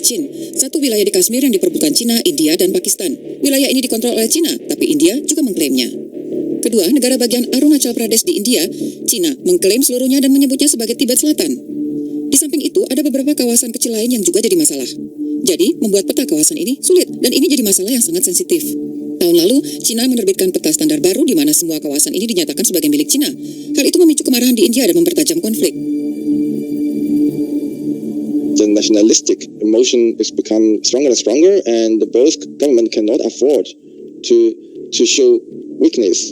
Chin, satu wilayah di Kashmir yang diperebutkan Cina, India, dan Pakistan. Wilayah ini dikontrol oleh Cina, tapi India juga mengklaimnya. Kedua, negara bagian Arunachal Pradesh di India, Cina mengklaim seluruhnya dan menyebutnya sebagai Tibet Selatan. Di samping itu, ada beberapa kawasan kecil lain yang juga jadi masalah. Jadi, membuat peta kawasan ini sulit, dan ini jadi masalah yang sangat sensitif. Tahun lalu, Cina menerbitkan peta standar baru di mana semua kawasan ini dinyatakan sebagai milik Cina. Hal itu memicu kemarahan di India dan mempertajam konflik. The nationalistic emotion is become stronger and stronger, and both government cannot afford to show weakness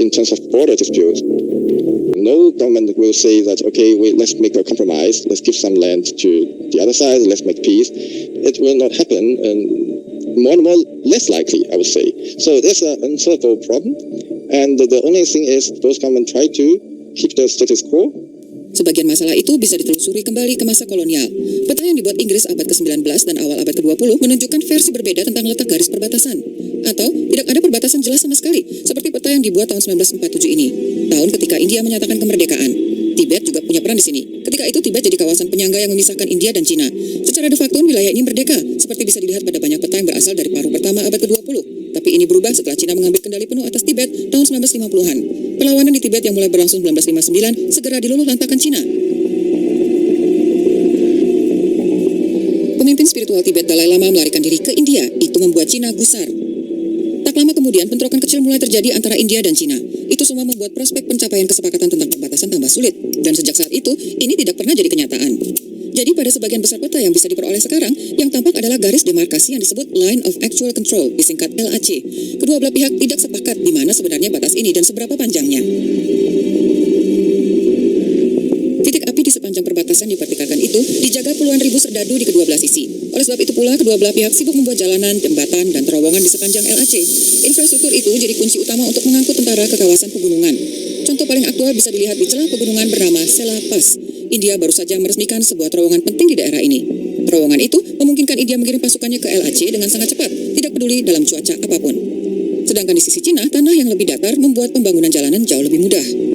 in terms of border dispute. No government will say that, okay, let's make a compromise, let's give some land to the other side, let's make peace. It will not happen, and more less likely, I would say. So there's an unsolvable problem, and the only thing is both governments try to keep the status quo. Sebagian masalah itu bisa ditelusuri kembali ke masa kolonial. Peta yang dibuat Inggris abad ke-19 dan awal abad ke-20 menunjukkan versi berbeda tentang letak garis perbatasan. Atau tidak ada perbatasan jelas sama sekali, seperti peta yang dibuat tahun 1947 ini, tahun ketika India menyatakan kemerdekaan. Tibet juga punya peran di sini. Ketika itu Tibet jadi kawasan penyangga yang memisahkan India dan Cina. Secara de facto wilayah ini merdeka, seperti bisa dilihat pada banyak peta yang berasal dari paruh pertama abad ke-20. Tapi ini berubah setelah Cina mengambil kendali penuh atas Tibet tahun 1950-an. Perlawanan di Tibet yang mulai berlangsung 1959 segera diluluh lantakan Cina. Pemimpin spiritual Tibet Dalai Lama melarikan diri ke India. Itu membuat Cina gusar. Tak lama kemudian bentrokan kecil mulai terjadi antara India dan Cina. Itu semua membuat prospek pencapaian kesepakatan tentang perbatasan tambah sulit. Dan sejak saat itu, ini tidak pernah jadi kenyataan. Jadi pada sebagian besar peta yang bisa diperoleh sekarang, yang tampak adalah garis demarkasi yang disebut Line of Actual Control, disingkat LAC. Kedua belah pihak tidak sepakat di mana sebenarnya batas ini dan seberapa panjangnya. Titik api di sepanjang perbatasan diperkirakan itu dijaga puluhan ribu serdadu di kedua belah sisi. Oleh sebab itu pula, kedua belah pihak sibuk membuat jalanan, jembatan, dan terowongan di sepanjang LAC. Infrastruktur itu jadi kunci utama untuk mengangkut tentara ke kawasan pegunungan. Contoh paling aktual bisa dilihat di celah pegunungan bernama Sela Pass. India baru saja meresmikan sebuah terowongan penting di daerah ini. Terowongan itu memungkinkan India mengirim pasukannya ke LAC dengan sangat cepat, tidak peduli dalam cuaca apapun. Sedangkan di sisi Cina, tanah yang lebih datar membuat pembangunan jalanan jauh lebih mudah.